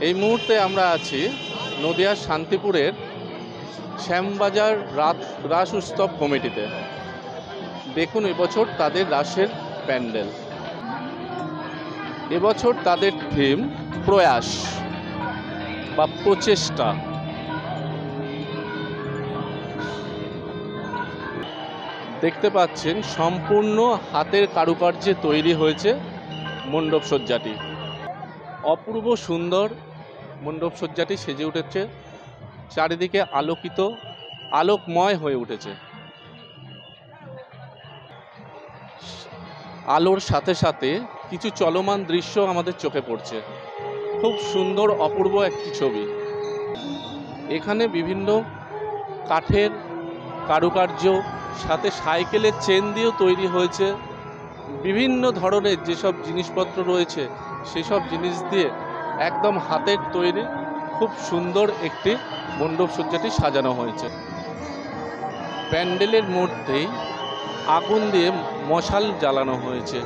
এই মুহূর্তে আমরা আছি নদিয়ার শান্তিপুরের শ্যামবাজার রাস উৎসব কমিটিতে। দেখুন এবছর তাদের রাসের প্যান্ডেল। এবছর তাদের থিম প্রয়াস বা প্রচেষ্টা। দেখতে পাচ্ছেন সম্পূর্ণ হাতের কারুকার্যে তৈরি হয়েছে মণ্ডপসজ্জাটি। অপূর্ব সুন্দর মণ্ডপসজ্জাটি সেজে উঠেছে, চারিদিকে আলোকিত, আলোকময় হয়ে উঠেছে। আলোর সাথে সাথে কিছু চলমান দৃশ্য আমাদের চোখে পড়ছে। খুব সুন্দর অপূর্ব একটি ছবি। এখানে বিভিন্ন কাঠের কারুকার্য, সাথে সাইকেলের চেন দিয়েও তৈরি হয়েছে। বিভিন্ন ধরনের যেসব জিনিসপত্র রয়েছে সেসব জিনিস দিয়ে একদম হাতের তৈরি খুব সুন্দর একটি মণ্ডপসজ্জাটি সাজানো হয়েছে। প্যান্ডেলের মধ্যেই আগুন দিয়ে মশাল জ্বালানো হয়েছে।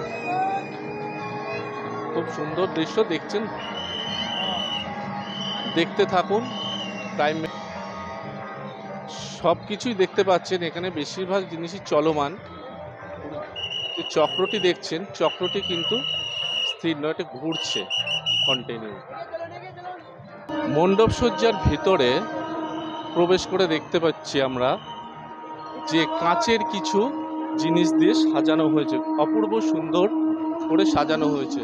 খুব সুন্দর দৃশ্য দেখছেন, দেখতে থাকুন। টাইম সব কিছুই দেখতে পাচ্ছেন। এখানে বেশিরভাগ জিনিসই চলমান। যে চক্রটি দেখছেন, চক্রটি কিন্তু স্থির নয়, এটা ঘুরছে কন্টিনিউ। মণ্ডপসজ্জার ভিতরে প্রবেশ করে দেখতে পাচ্ছি আমরা যে কাঁচের কিছু জিনিস দিয়ে সাজানো হয়েছে, অপূর্ব সুন্দর করে সাজানো হয়েছে।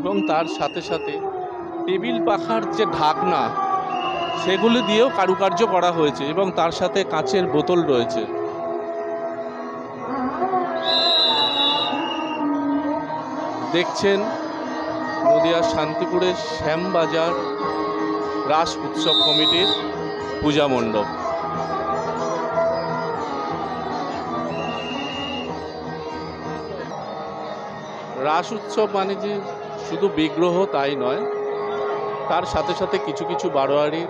এবং তার সাথে সাথে টেবিল পাখার যে ঢাকনা, সেগুলি দিয়েও কারুকার্য করা হয়েছে এবং তার সাথে কাঁচের বোতল রয়েছে। দেখছেন নদিয়ার শান্তিপুরের শ্যামবাজার রাস উৎসব কমিটির পূজা মণ্ডপ। রাস উৎসব মানে যে শুধু বিগ্রহ তাই নয়, তার সাথে সাথে কিছু কিছু বারোয়ারি,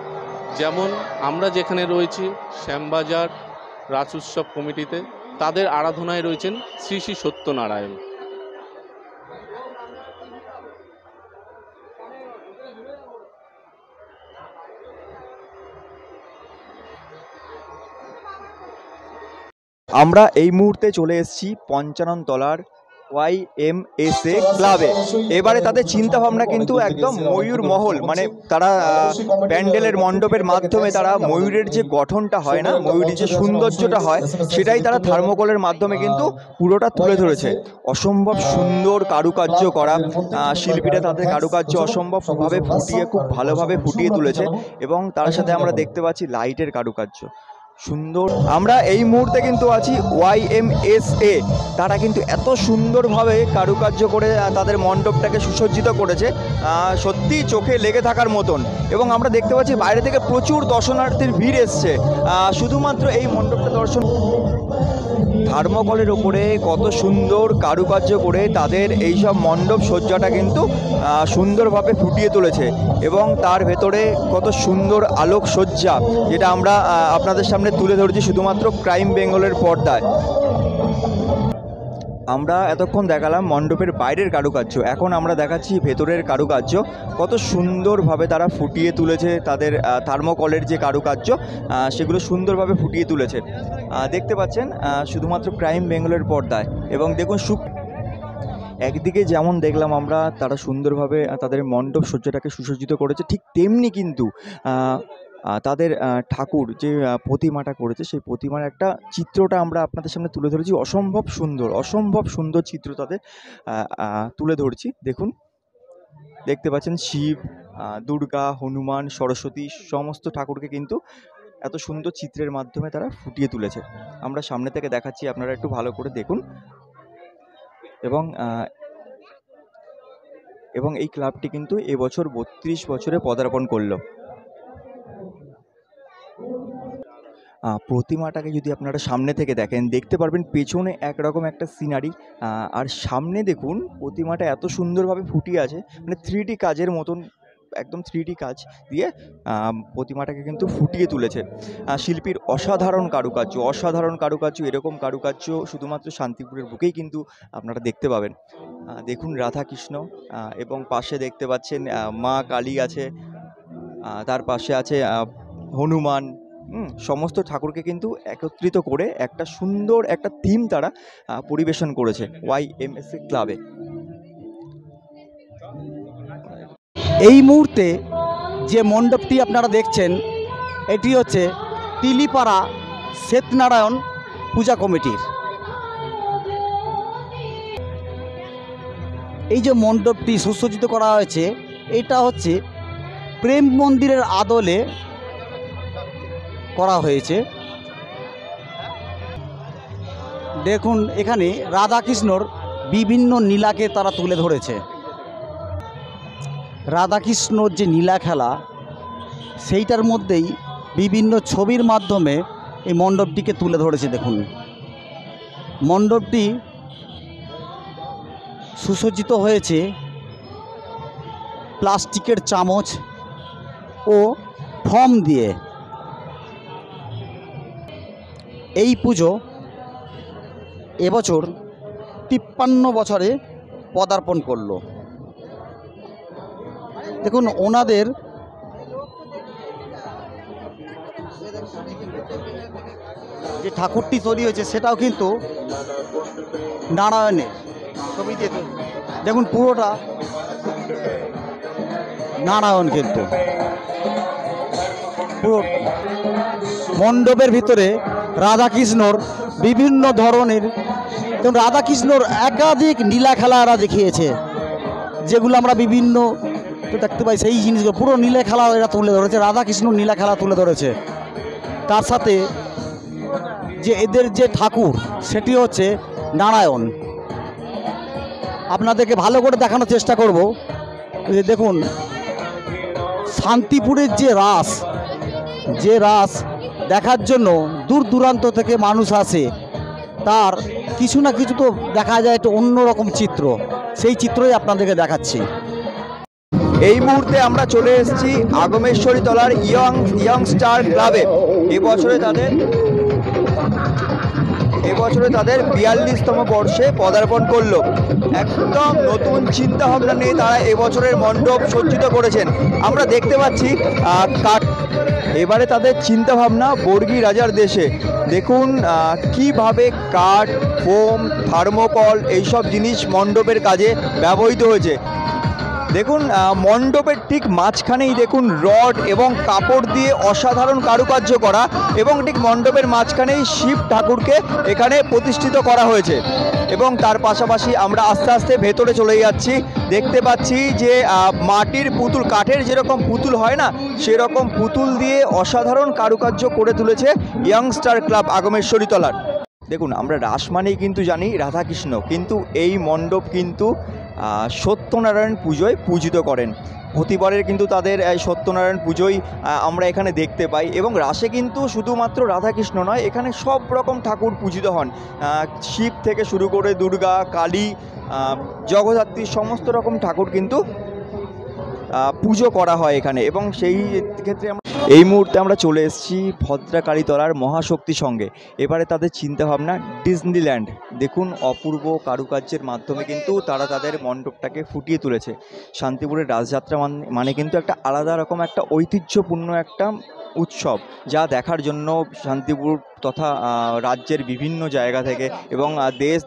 যেমন আমরা যেখানে রয়েছি শ্যামবাজার রাস উৎসব কমিটিতে, তাদের আরাধনায় রয়েছেন শ্রী শ্রী সত্যনারায়ণ। আমরা এই মুহূর্তে চলে এসেছি পঞ্চানন তলার YMSA ক্লাবে। এবারে তাদের চিন্তা ভাবনা কিন্তু একদম ময়ূর মহল, মানে তারা প্যান্ডেলের মণ্ডপের মাধ্যমে তারা ময়ূরের যে গঠনটা হয় না, ময়ূরের যে সৌন্দর্যটা হয়, সেটাই তারা থার্মোকলের মাধ্যমে কিন্তু পুরোটা তুলে ধরেছে। অসম্ভব সুন্দর কারুকার্য করা, শিল্পীরা তাদের কারুকার্য অসম্ভবভাবে ফুটিয়ে, খুব ভালোভাবে ফুটিয়ে তুলেছে। এবং তার সাথে আমরা দেখতে পাচ্ছি লাইটের কারুকার্য সুন্দর। আমরা এই মুহূর্তে কিন্তু আছি YMSA। তারা কিন্তু এত সুন্দরভাবে কারুকার্য করে তাদের মণ্ডপটাকে সুসজ্জিত করেছে, সত্যি চোখে লেগে থাকার মতন। এবং আমরা দেখতে পাচ্ছি বাইরে থেকে প্রচুর দর্শনার্থীর ভিড় এসছে শুধুমাত্র এই মণ্ডপটা দর্শন। থার্মোকলের ওপরে কত সুন্দর কারুকার্য করে তাদের এইসব মণ্ডপ সজ্জাটা কিন্তু সুন্দরভাবে ফুটিয়ে তুলেছে। এবং তার ভেতরে কত সুন্দর আলোকসজ্জা, যেটা আমরা আপনাদের সামনে তুলে ধরেছি শুধুমাত্র ক্রাইম বেঙ্গলের পর্দায়। আমরা এতক্ষণ দেখালাম মণ্ডপের বাইরের কারুকার্য, এখন আমরা দেখাচ্ছি ভেতরের কারুকার্য। কত সুন্দরভাবে তারা ফুটিয়ে তুলেছে তাদের থার্মোকলের যে কারুকার্য, সেগুলো সুন্দরভাবে ফুটিয়ে তুলেছে। দেখতে পাচ্ছেন শুধুমাত্র ক্রাইম বেঙ্গলের পর্দায়। এবং দেখুন একদিকে যেমন দেখলাম আমরা তারা সুন্দরভাবে তাদের মণ্ডপ সজ্জাটাকে সুসজ্জিত করেছে, ঠিক তেমনি কিন্তু তাদের ঠাকুর যে প্রতিমাটা করেছে, সেই প্রতিমার একটা চিত্রটা আমরা আপনাদের সামনে তুলে ধরেছি। অসম্ভব সুন্দর, অসম্ভব সুন্দর চিত্র তাদের তুলে ধরছি। দেখুন, দেখতে পাচ্ছেন শিব, দুর্গা, হনুমান, সরস্বতী সমস্ত ঠাকুরকে কিন্তু এত সুন্দর চিত্রের মাধ্যমে তারা ফুটিয়ে তুলেছে। আমরা সামনে থেকে দেখাচ্ছি, আপনারা একটু ভালো করে দেখুন। এবং এই ক্লাবটি কিন্তু এবছর 32 বছরে পদার্পণ করলো। প্রতিমাটাকে যদি আপনারা সামনে থেকে দেখেন, দেখতে পারবেন পেছনে একরকম একটা সিনারি, আর সামনে দেখুন প্রতিমাটা এত সুন্দরভাবে ফুটিয়ে আছে, মানে 3D কাজের মতন একদম 3D কাজ দিয়ে প্রতিমাটাকে কিন্তু ফুটিয়ে তুলেছে। শিল্পীর অসাধারণ কারুকার্য, এরকম কারুকার্য শুধুমাত্র শান্তিপুরের বুকেই কিন্তু আপনারা দেখতে পাবেন। দেখুন রাধাকৃষ্ণ, এবং পাশে দেখতে পাচ্ছেন মা কালী আছে, তার পাশে আছে হনুমান। সমস্ত ঠাকুরকে কিন্তু একত্রিত করে একটা সুন্দর একটা থিম তারা পরিবেশন করেছে YMCA ক্লাবে। এই মুহূর্তে যে মণ্ডপটি আপনারা দেখছেন এটি হচ্ছে তিলিপাড়া শ্বেতনারায়ণ পূজা কমিটির। এই যে মণ্ডপটি সুসজ্জিত করা হয়েছে এটা হচ্ছে প্রেম মন্দিরের আদলে করা হয়েছে। দেখুন এখানে রাধাকৃষ্ণর বিভিন্ন লীলাকে তারা তুলে ধরেছে। রাধাকৃষ্ণর যে লীলা খেলা সেইটার মধ্যেই বিভিন্ন ছবির মাধ্যমে এই মণ্ডপটিকে তুলে ধরেছে। দেখুন মণ্ডপটি সুসজ্জিত হয়েছে প্লাস্টিকের চামচ ও ফর্ম দিয়ে। এই পুজো এবছর 53 বছরে পদার্পণ করলো। দেখুন ওনাদের যে ঠাকুরটি তৈরি হয়েছে সেটাও কিন্তু নারায়ণের ছবি দিয়ে তৈরি। দেখুন পুরোটা নারায়ণ, কিন্তু পুরো মণ্ডপের ভিতরে রাধাকৃষ্ণর বিভিন্ন ধরনের, যেমন রাধাকৃষ্ণর একাধিক লীলা খেলা এরা দেখিয়েছে, যেগুলো আমরা বিভিন্ন দেখতে পাই। সেই জিনিসগুলো পুরো নীলা খেলা এরা তুলে ধরেছে, রাধাকৃষ্ণ নীলা খেলা তুলে ধরেছে। তার সাথে যে এদের যে ঠাকুর সেটি হচ্ছে নারায়ণ। আপনাদেরকে ভালো করে দেখানোর চেষ্টা করব। যে দেখুন শান্তিপুরের যে রাস দেখার জন্য দূর দূরান্ত থেকে মানুষ আসে, তার কিছু না কিছু তো দেখা যায় একটা অন্যরকম চিত্র, সেই চিত্রই আপনাদেরকে দেখাচ্ছি। এই মুহূর্তে আমরা চলে এসেছি আগমেশ্বরী তলার ইয়ং স্টার ক্লাবে। এবছরে তাদের 42তম বর্ষে পদার্পণ করলো। একদম নতুন চিন্তা ভাবনা নিয়ে তারা এবছরের মণ্ডপ সজ্জিত করেছেন। আমরা দেখতে পাচ্ছি এবারে তাদের চিন্তা ভাবনা বর্গী রাজার দেশে। দেখুন কিভাবে কাঠ, ফোম, থার্মোকল এইসব জিনিস মণ্ডপের কাজে ব্যবহৃত হয়েছে। দেখুন মণ্ডপের ঠিক মাঝখানেই দেখুন রড এবং কাপড় দিয়ে অসাধারণ কারুকার্য করা, এবং ঠিক মণ্ডপের মাঝখানেই শিব ঠাকুরকে এখানে প্রতিষ্ঠিত করা হয়েছে। এবং তার পাশাপাশি আমরা আস্তে আস্তে ভেতরে চলে যাচ্ছি। দেখতে পাচ্ছি যে মাটির পুতুল, কাঠের যেরকম পুতুল হয় না সেরকম পুতুল দিয়ে অসাধারণ কারুকার্য করে তুলেছে ইয়ং স্টার ক্লাব আগমেশ্বরী তলার। দেখুন আমরা রাস মানেই কিন্তু জানি রাধাকৃষ্ণ, কিন্তু এই মণ্ডপ কিন্তু সত্যনারায়ণ পুজোয় পূজিত করেন। প্রতিবারের কিন্তু তাদের এই সত্যনারায়ণ পুজোই আমরা এখানে দেখতে পাই। এবং রাসে কিন্তু শুধুমাত্র রাধাকৃষ্ণ নয়, এখানে সব রকম ঠাকুর পূজিত হন। শিব থেকে শুরু করে দুর্গা, কালী, জগদ্ধাত্রী সমস্ত রকম ঠাকুর কিন্তু পুজো করা হয় এখানে। এবং সেই ক্ষেত্রে এই মুহূর্তে আমরা চলে এসেছি ভদ্রাকালী তলার মহাশক্তি সঙ্গে। এবারে তাদের চিন্তাভাবনা ডিজনিল্যান্ড। দেখুন অপূর্ব কারুকার্যের মাধ্যমে কিন্তু তারা তাদের মণ্ডপটাকে ফুটিয়ে তুলেছে। শান্তিপুরের রাসযাত্রা মানে কিন্তু একটা আলাদা রকম একটা ঐতিহ্যপূর্ণ একটা উৎসব, যা দেখার জন্য শান্তিপুর তথা রাজ্যের বিভিন্ন জায়গা থেকে এবং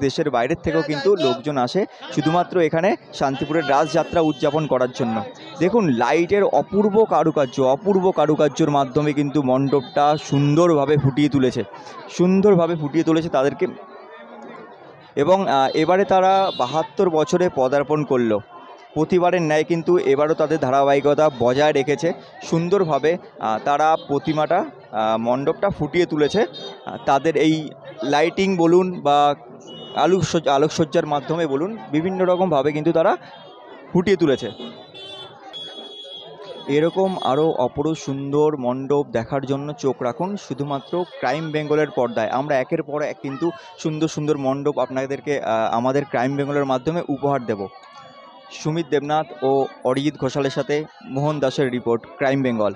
দেশের বাইরের থেকেও কিন্তু লোকজন আসে শুধুমাত্র এখানে শান্তিপুরের রাসযাত্রা উদযাপন করার জন্য। দেখুন লাইটের অপূর্ব কারুকার্যর মাধ্যমে কিন্তু মণ্ডপটা সুন্দরভাবে ফুটিয়ে তুলেছে তাদেরকে। এবং এবারে তারা 72 বছরে পদার্পণ করলো। প্রতিবারের ন্যায় কিন্তু এবারও তাদের ধারাবাহিকতা বজায় রেখেছে। সুন্দরভাবে তারা প্রতিমাটা, মণ্ডপটা ফুটিয়ে তুলেছে। তাদের এই লাইটিং বলুন বা আলোকসজ্জার মাধ্যমে বলুন, বিভিন্ন রকমভাবে কিন্তু তারা ফুটিয়ে তুলেছে। এরকম আরও অপরূপ সুন্দর মণ্ডপ দেখার জন্য চোখ রাখুন শুধুমাত্র ক্রাইম বেঙ্গলের পর্দায়। আমরা একের পর এক কিন্তু সুন্দর সুন্দর মণ্ডপ আপনাদেরকে আমাদের ক্রাইম বেঙ্গলের মাধ্যমে উপহার দেব। সুমিত দেবনাথ ও অরিজিৎ ঘোষালের সাথে মোহন দাসের রিপোর্ট, ক্রাইম বেঙ্গল।